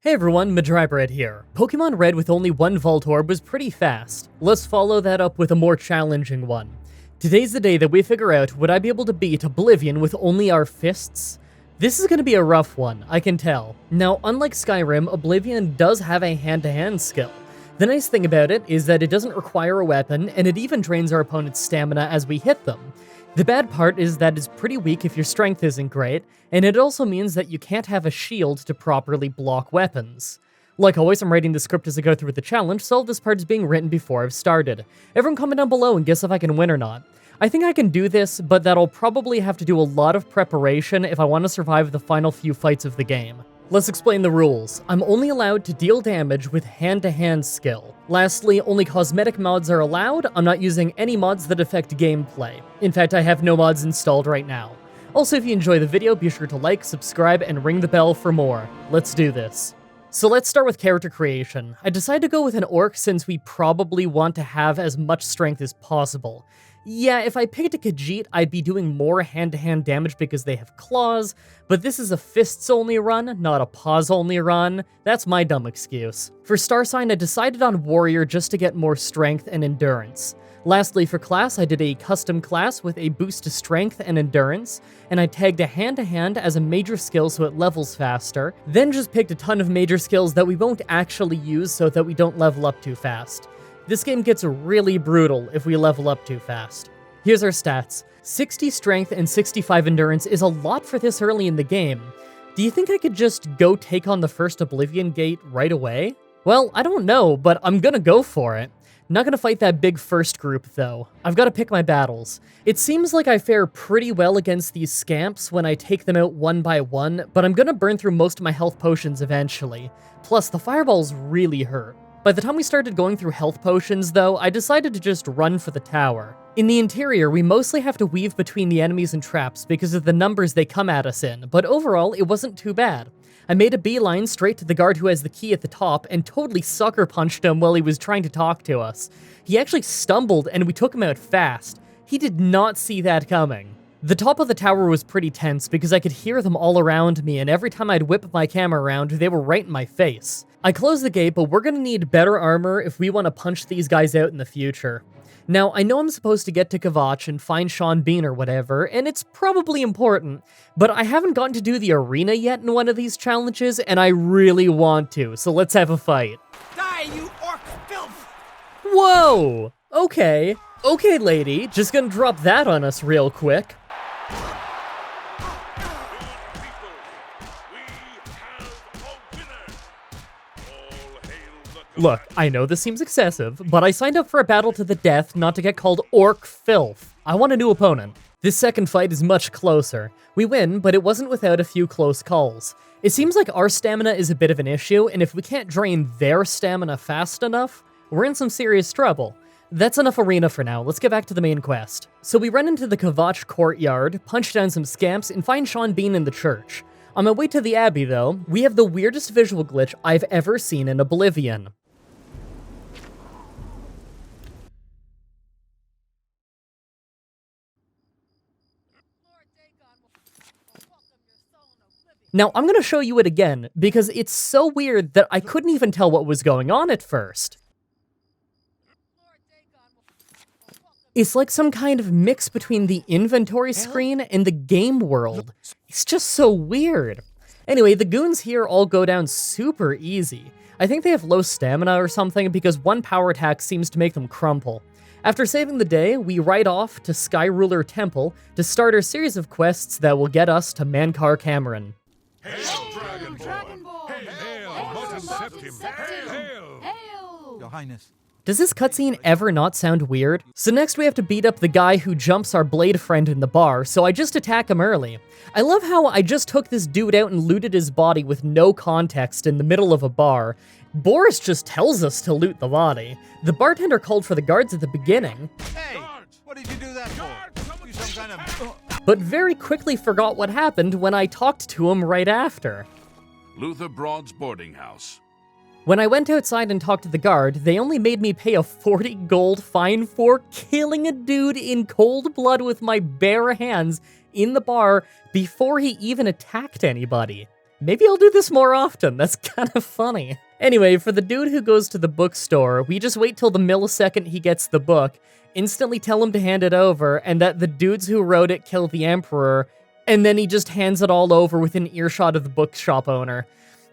Hey everyone, Mah-Dry-Bread here. Pokemon Red with only one Vault Orb was pretty fast. Let's follow that up with a more challenging one. Today's the day that we figure out would I be able to beat Oblivion with only our fists? This is going to be a rough one, I can tell. Now, unlike Skyrim, Oblivion does have a hand-to-hand skill. The nice thing about it is that it doesn't require a weapon, and it even drains our opponent's stamina as we hit them. The bad part is that it's pretty weak if your strength isn't great, and it also means that you can't have a shield to properly block weapons. Like always, I'm writing the script as I go through the challenge, so all this part is being written before I've started. Everyone comment down below and guess if I can win or not. I think I can do this, but that'll probably have to do a lot of preparation if I want to survive the final few fights of the game. Let's explain the rules. I'm only allowed to deal damage with hand-to-hand skill. Lastly, only cosmetic mods are allowed. I'm not using any mods that affect gameplay. In fact, I have no mods installed right now. Also, if you enjoy the video, be sure to like, subscribe, and ring the bell for more. Let's do this. So let's start with character creation. I decided to go with an orc since we probably want to have as much strength as possible. Yeah, if I picked a Khajiit, I'd be doing more hand-to-hand damage because they have claws, but this is a fists-only run, not a paws-only run. That's my dumb excuse. For star sign, I decided on warrior just to get more strength and endurance. Lastly, for class, I did a custom class with a boost to strength and endurance, and I tagged a hand-to-hand as a major skill so it levels faster, then just picked a ton of major skills that we won't actually use so that we don't level up too fast. This game gets really brutal if we level up too fast. Here's our stats. 60 strength and 65 endurance is a lot for this early in the game. Do you think I could just go take on the first Oblivion gate right away? Well, I don't know, but I'm gonna go for it. Not gonna fight that big first group, though. I've gotta pick my battles. It seems like I fare pretty well against these scamps when I take them out one by one, but I'm gonna burn through most of my health potions eventually. Plus, the fireballs really hurt. By the time we started going through health potions, though, I decided to just run for the tower. In the interior, we mostly have to weave between the enemies and traps because of the numbers they come at us in, but overall, it wasn't too bad. I made a beeline straight to the guard who has the key at the top and totally sucker punched him while he was trying to talk to us. He actually stumbled and we took him out fast. He did not see that coming. The top of the tower was pretty tense because I could hear them all around me, and every time I'd whip my camera around, they were right in my face. I closed the gate, but we're gonna need better armor if we want to punch these guys out in the future. Now, I know I'm supposed to get to Kavach and find Sean Bean or whatever, and it's probably important, but I haven't gotten to do the arena yet in one of these challenges, and I really want to, so let's have a fight. Die, you orc filth! Whoa! Okay, lady, just gonna drop that on us real quick. Look, I know this seems excessive, but I signed up for a battle to the death not to get called orc filth. I want a new opponent. This second fight is much closer. We win, but it wasn't without a few close calls. It seems like our stamina is a bit of an issue, and if we can't drain their stamina fast enough, we're in some serious trouble. That's enough arena for now, let's get back to the main quest. So we run into the Kavach courtyard, punch down some scamps, and find Sean Bean in the church. On my way to the Abbey, though, we have the weirdest visual glitch I've ever seen in Oblivion. Now, I'm gonna show you it again, because it's so weird that I couldn't even tell what was going on at first. It's like some kind of mix between the inventory screen and the game world. It's just so weird. Anyway, the goons here all go down super easy. I think they have low stamina or something because one power attack seems to make them crumple. After saving the day, we ride off to Sky Ruler Temple to start our series of quests that will get us to Mankar Camoran. Hail, Dragon Boy! Hail, Mutton Septim! Hail! Your Highness. Does this cutscene ever not sound weird? So next we have to beat up the guy who jumps our blade friend in the bar, so I just attack him early. I love how I just took this dude out and looted his body with no context in the middle of a bar. Boris just tells us to loot the body. The bartender called for the guards at the beginning. Hey, what did you do that for? You some kind of... But very quickly forgot what happened when I talked to him right after. Luther Broad's boarding house. When I went outside and talked to the guard, they only made me pay a 40 gold fine for killing a dude in cold blood with my bare hands in the bar before he even attacked anybody. Maybe I'll do this more often, that's kind of funny. Anyway, for the dude who goes to the bookstore, we just wait till the millisecond he gets the book, instantly tell him to hand it over, and that the dudes who wrote it kill the Emperor, and then he just hands it all over within earshot of the bookshop owner.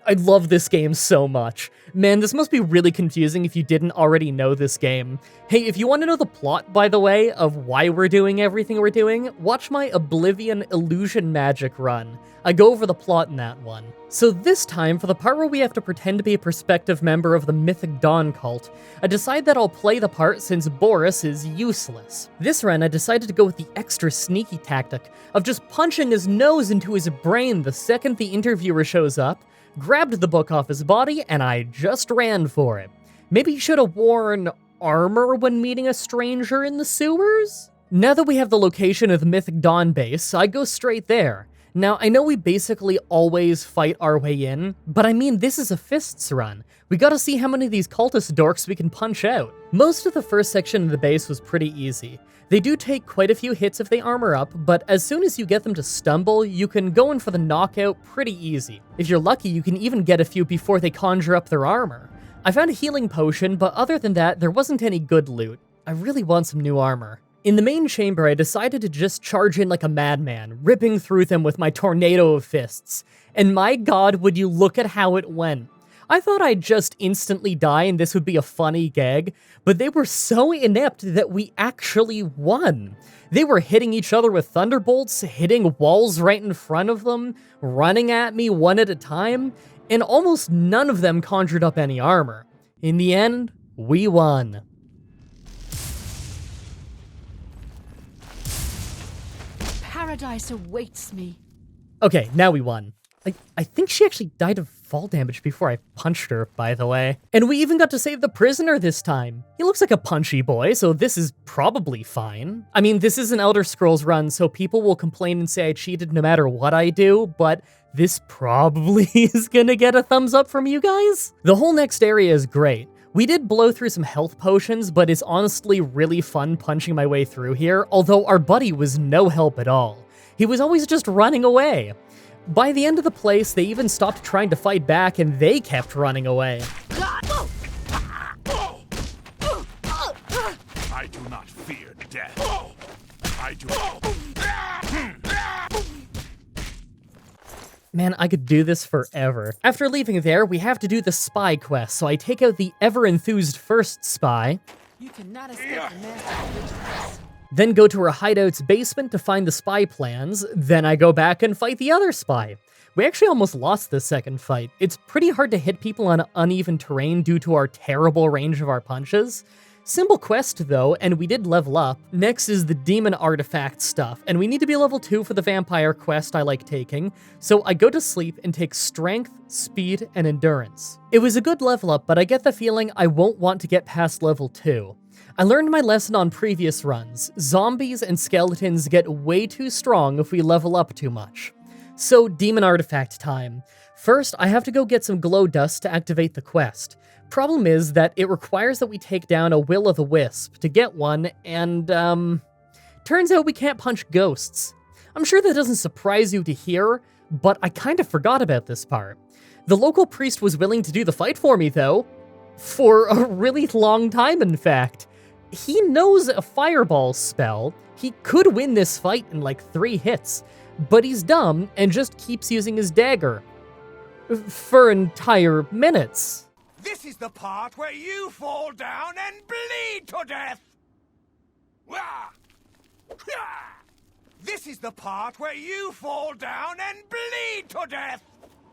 I love this game so much. Man, this must be really confusing if you didn't already know this game. Hey, if you want to know the plot, by the way, of why we're doing everything we're doing, watch my Oblivion Illusion Magic run. I go over the plot in that one. So this time, for the part where we have to pretend to be a prospective member of the Mythic Dawn cult, I decide that I'll play the part since Boris is useless. This run, I decided to go with the extra sneaky tactic of just punching his nose into his brain the second the interviewer shows up, grabbed the book off his body, and I just ran for it. Maybe he should have worn armor when meeting a stranger in the sewers? Now that we have the location of the Mythic Dawn base, I go straight there. Now, I know we basically always fight our way in, but I mean, this is a fists run. We gotta see how many of these cultist dorks we can punch out. Most of the first section of the base was pretty easy. They do take quite a few hits if they armor up, but as soon as you get them to stumble, you can go in for the knockout pretty easy. If you're lucky, you can even get a few before they conjure up their armor. I found a healing potion, but other than that, there wasn't any good loot. I really want some new armor. In the main chamber, I decided to just charge in like a madman, ripping through them with my tornado of fists. And my god, would you look at how it went. I thought I'd just instantly die and this would be a funny gag, but they were so inept that we actually won. They were hitting each other with thunderbolts, hitting walls right in front of them, running at me one at a time, and almost none of them conjured up any armor. In the end, we won. Paradise awaits me. Okay, now we won. I think she actually died of fall damage before I punched her, by the way. And we even got to save the prisoner this time. He looks like a punchy boy, so this is probably fine. I mean, this is an Elder Scrolls run, so people will complain and say I cheated no matter what I do, but this probably is gonna get a thumbs up from you guys. The whole next area is great. We did blow through some health potions, but it's honestly really fun punching my way through here, although our buddy was no help at all. He was always just running away. By the end of the place, they even stopped trying to fight back and they kept running away. I do not fear death. I do. Man, I could do this forever. After leaving there, we have to do the spy quest, so I take out the ever-enthused first spy. You cannot escape the master's vigilance. Then go to her hideout's basement to find the spy plans, then I go back and fight the other spy. We actually almost lost this second fight. It's pretty hard to hit people on uneven terrain due to our terrible range of our punches. Simple quest though, and we did level up. Next is the demon artifact stuff, and we need to be level 2 for the vampire quest I like taking, so I go to sleep and take strength, speed, and endurance. It was a good level up, but I get the feeling I won't want to get past level 2. I learned my lesson on previous runs. Zombies and skeletons get way too strong if we level up too much. So, demon artifact time. First, I have to go get some glow dust to activate the quest. Problem is that it requires that we take down a will-o'-the-wisp to get one, and, turns out we can't punch ghosts. I'm sure that doesn't surprise you to hear, but I kind of forgot about this part. The local priest was willing to do the fight for me, though. For a really long time, in fact. He knows a fireball spell. He could win this fight in like 3 hits, but he's dumb and just keeps using his dagger. For entire minutes. This is the part where you fall down and bleed to death! Wah! Wah! This is the part where you fall down and bleed to death!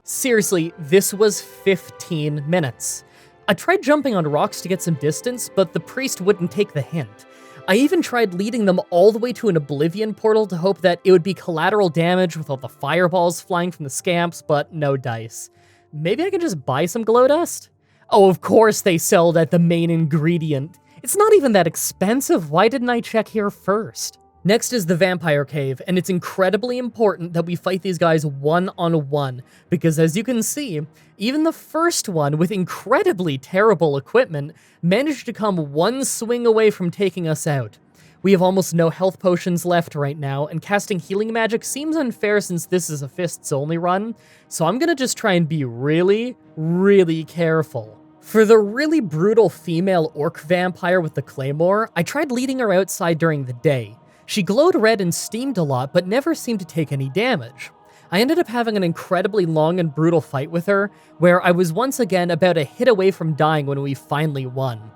Seriously, this was 15 minutes. I tried jumping on rocks to get some distance, but the priest wouldn't take the hint. I even tried leading them all the way to an Oblivion portal to hope that it would be collateral damage with all the fireballs flying from the scamps, but no dice. Maybe I can just buy some glow dust? Oh, of course they sell that the main ingredient. It's not even that expensive, why didn't I check here first? Next is the Vampire Cave, and it's incredibly important that we fight these guys one-on-one, because as you can see, even the first one with incredibly terrible equipment managed to come one swing away from taking us out. We have almost no health potions left right now, and casting healing magic seems unfair since this is a fists only run, so I'm gonna just try and be really, really careful. For the really brutal female orc vampire with the claymore, I tried leading her outside during the day. She glowed red and steamed a lot, but never seemed to take any damage. I ended up having an incredibly long and brutal fight with her, where I was once again about a hit away from dying when we finally won.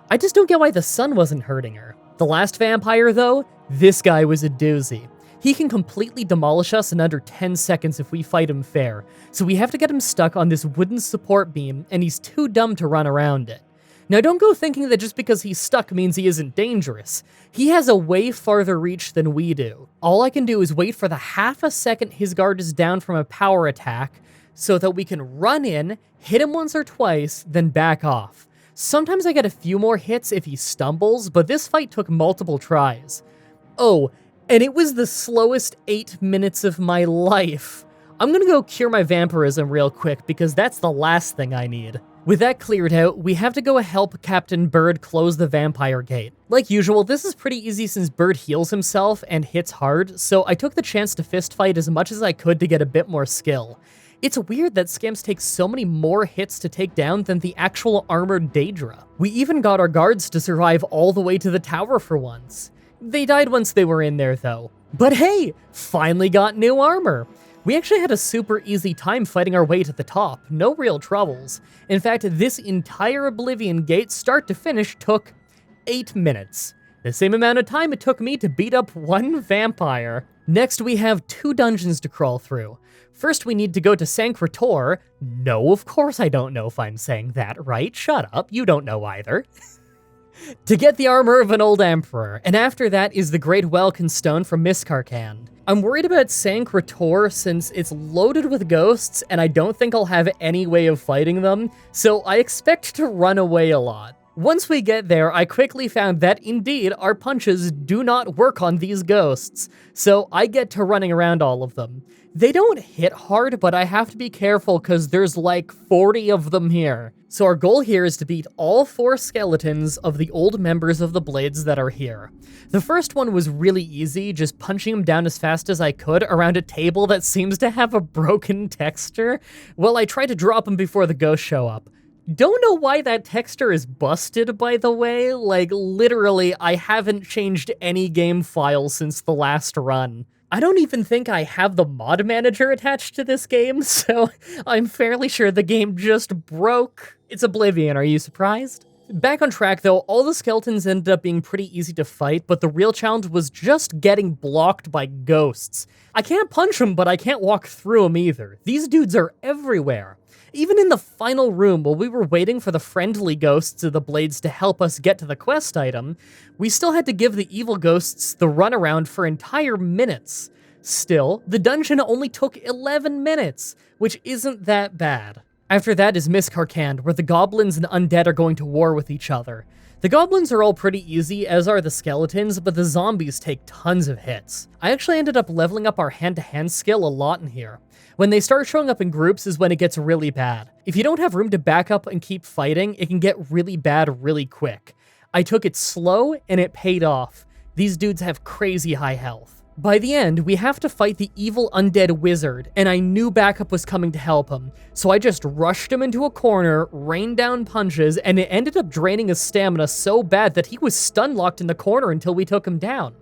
I just don't get why the sun wasn't hurting her. The last vampire though, this guy was a doozy. He can completely demolish us in under 10 seconds if we fight him fair, so we have to get him stuck on this wooden support beam, and he's too dumb to run around it. Now don't go thinking that just because he's stuck means he isn't dangerous. He has a way farther reach than we do. All I can do is wait for the half a second his guard is down from a power attack, so that we can run in, hit him once or twice, then back off. Sometimes I get a few more hits if he stumbles, but this fight took multiple tries. Oh, and it was the slowest 8 minutes of my life. I'm gonna go cure my vampirism real quick because that's the last thing I need. With that cleared out, we have to go help Captain Bird close the vampire gate. Like usual, this is pretty easy since Bird heals himself and hits hard, so I took the chance to fistfight as much as I could to get a bit more skill. It's weird that scamps take so many more hits to take down than the actual armored Daedra. We even got our guards to survive all the way to the tower for once. They died once they were in there though. But hey, finally got new armor. We actually had a super easy time fighting our way to the top, no real troubles. In fact, this entire Oblivion gate start to finish took 8 minutes. The same amount of time it took me to beat up one vampire. Next we have 2 dungeons to crawl through. First we need to go to Sancretor. No, of course I don't know if I'm saying that right. Shut up, you don't know either. To get the armor of an old emperor, and after that is the Great Welkin Stone from Miscarcand. I'm worried about Sancretor since it's loaded with ghosts and I don't think I'll have any way of fighting them, so I expect to run away a lot. Once we get there, I quickly found that indeed our punches do not work on these ghosts, so I get to running around all of them. They don't hit hard, but I have to be careful because there's like 40 of them here. So our goal here is to beat all 4 skeletons of the old members of the Blades that are here. The first one was really easy, just punching him down as fast as I could around a table that seems to have a broken texture, while I try to drop him before the ghosts show up. Don't know why that texture is busted, by the way. Like, literally, I haven't changed any game file since the last run. I don't even think I have the mod manager attached to this game, so I'm fairly sure the game just broke. It's Oblivion, are you surprised? Back on track though, all the skeletons ended up being pretty easy to fight, but the real challenge was just getting blocked by ghosts. I can't punch them, but I can't walk through them either. These dudes are everywhere. Even in the final room, while we were waiting for the friendly ghosts of the Blades to help us get to the quest item, we still had to give the evil ghosts the runaround for entire minutes. Still, the dungeon only took 11 minutes, which isn't that bad. After that is Miscarcand, where the goblins and undead are going to war with each other. The goblins are all pretty easy, as are the skeletons, but the zombies take tons of hits. I actually ended up leveling up our hand-to-hand skill a lot in here. When they start showing up in groups is when it gets really bad. If you don't have room to back up and keep fighting, it can get really bad really quick. I took it slow, and it paid off. These dudes have crazy high health. By the end, we have to fight the evil undead wizard, and I knew backup was coming to help him, so I just rushed him into a corner, rained down punches, and it ended up draining his stamina so bad that he was stun-locked in the corner until we took him down.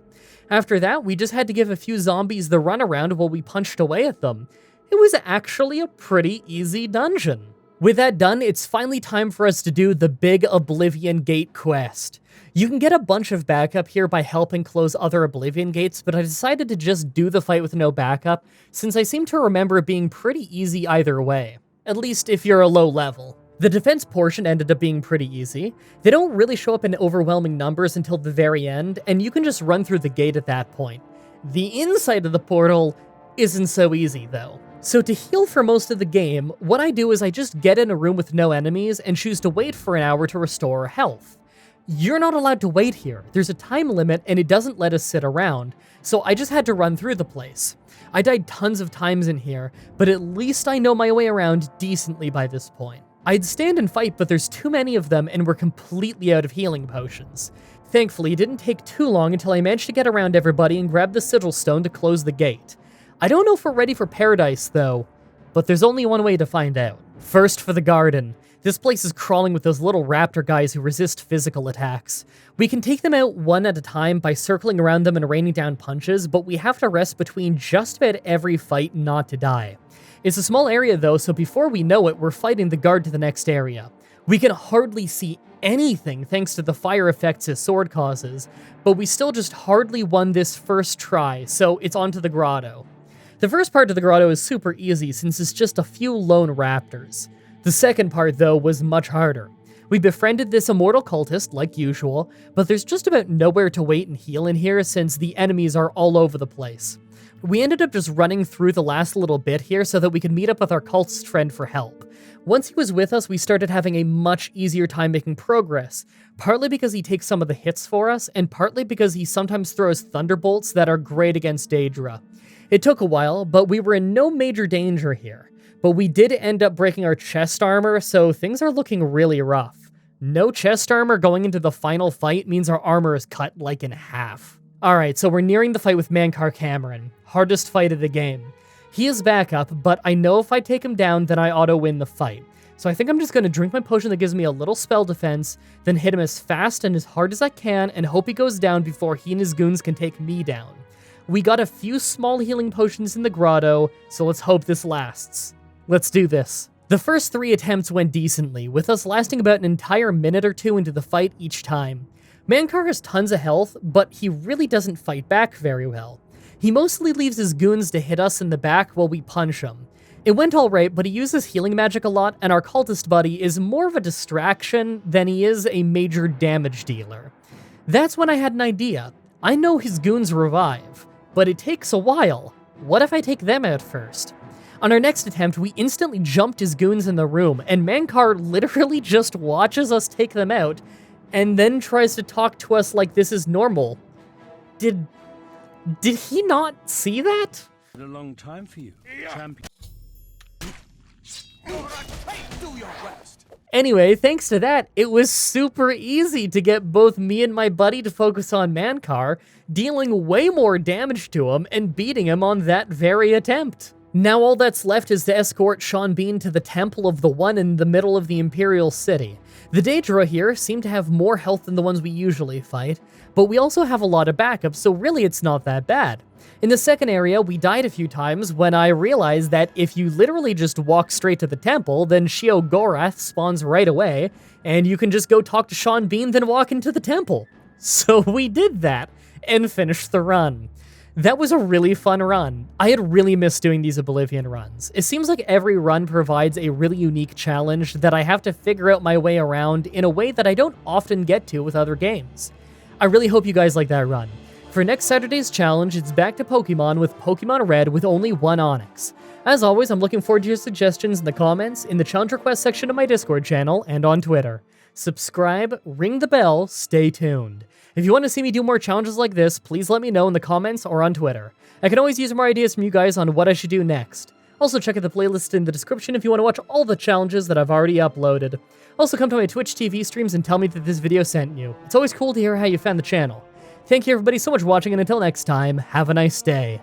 After that, we just had to give a few zombies the runaround while we punched away at them. It was actually a pretty easy dungeon. With that done, it's finally time for us to do the big Oblivion Gate quest. You can get a bunch of backup here by helping close other Oblivion gates, but I decided to just do the fight with no backup, since I seem to remember it being pretty easy either way. At least if you're a low level. The defense portion ended up being pretty easy. They don't really show up in overwhelming numbers until the very end, and you can just run through the gate at that point. The inside of the portal isn't so easy, though. So to heal for most of the game, what I do is I just get in a room with no enemies and choose to wait for an hour to restore health. You're not allowed to wait here. There's a time limit and it doesn't let us sit around, so I just had to run through the place. I died tons of times in here, but at least I know my way around decently by this point. I'd stand and fight, but there's too many of them and we're completely out of healing potions. Thankfully, it didn't take too long until I managed to get around everybody and grab the sigil stone to close the gate. I don't know if we're ready for Paradise, though, but there's only one way to find out. First for the garden. This place is crawling with those little raptor guys who resist physical attacks. We can take them out one at a time by circling around them and raining down punches, but we have to rest between just about every fight not to die. It's a small area though, so before we know it, we're fighting the guard to the next area. We can hardly see anything thanks to the fire effects his sword causes, but we still just hardly won this first try, so it's on to the grotto. The first part of the grotto is super easy since it's just a few lone raptors. The second part, though, was much harder. We befriended this immortal cultist, like usual, but there's just about nowhere to wait and heal in here since the enemies are all over the place. We ended up just running through the last little bit here so that we could meet up with our cultist friend for help. Once he was with us, we started having a much easier time making progress, partly because he takes some of the hits for us, and partly because he sometimes throws thunderbolts that are great against Daedra. It took a while, but we were in no major danger here. But we did end up breaking our chest armor, so things are looking really rough. No chest armor going into the final fight means our armor is cut like in half. Alright, so we're nearing the fight with Mankar Camoran. Hardest fight of the game. He is backup, but I know if I take him down, then I auto-win the fight. So I think I'm just going to drink my potion that gives me a little spell defense, then hit him as fast and as hard as I can, and hope he goes down before he and his goons can take me down. We got a few small healing potions in the grotto, so let's hope this lasts. Let's do this. The first 3 attempts went decently, with us lasting about an entire minute or 2 into the fight each time. Mankar has tons of health, but he really doesn't fight back very well. He mostly leaves his goons to hit us in the back while we punch him. It went alright, but he uses healing magic a lot, and our cultist buddy is more of a distraction than he is a major damage dealer. That's when I had an idea. I know his goons revive, but it takes a while. What if I take them out first? On our next attempt, we instantly jumped his goons in the room, and Mankar literally just watches us take them out, and then tries to talk to us like this is normal. Did he not see that? A long time for you, champion. Do your best. Anyway, thanks to that, it was super easy to get both me and my buddy to focus on Mankar, dealing way more damage to him and beating him on that very attempt. Now all that's left is to escort Sean Bean to the Temple of the One in the middle of the Imperial City. The Daedra here seem to have more health than the ones we usually fight, but we also have a lot of backup, so really it's not that bad. In the second area, we died a few times when I realized that if you literally just walk straight to the temple, then Shio Gorath spawns right away, and you can just go talk to Sean Bean, then walk into the temple. So we did that, and finished the run. That was a really fun run. I had really missed doing these Oblivion runs. It seems like every run provides a really unique challenge that I have to figure out my way around in a way that I don't often get to with other games. I really hope you guys like that run. For next Saturday's challenge, it's back to Pokemon with Pokemon Red with only 1 Onyx. As always, I'm looking forward to your suggestions in the comments, in the challenge request section of my Discord channel, and on Twitter. Subscribe, ring the bell, stay tuned. If you want to see me do more challenges like this, please let me know in the comments or on Twitter. I can always use more ideas from you guys on what I should do next. Also check out the playlist in the description if you want to watch all the challenges that I've already uploaded. Also come to my Twitch TV streams and tell me that this video sent you. It's always cool to hear how you found the channel. Thank you everybody so much for watching, and until next time, have a nice day.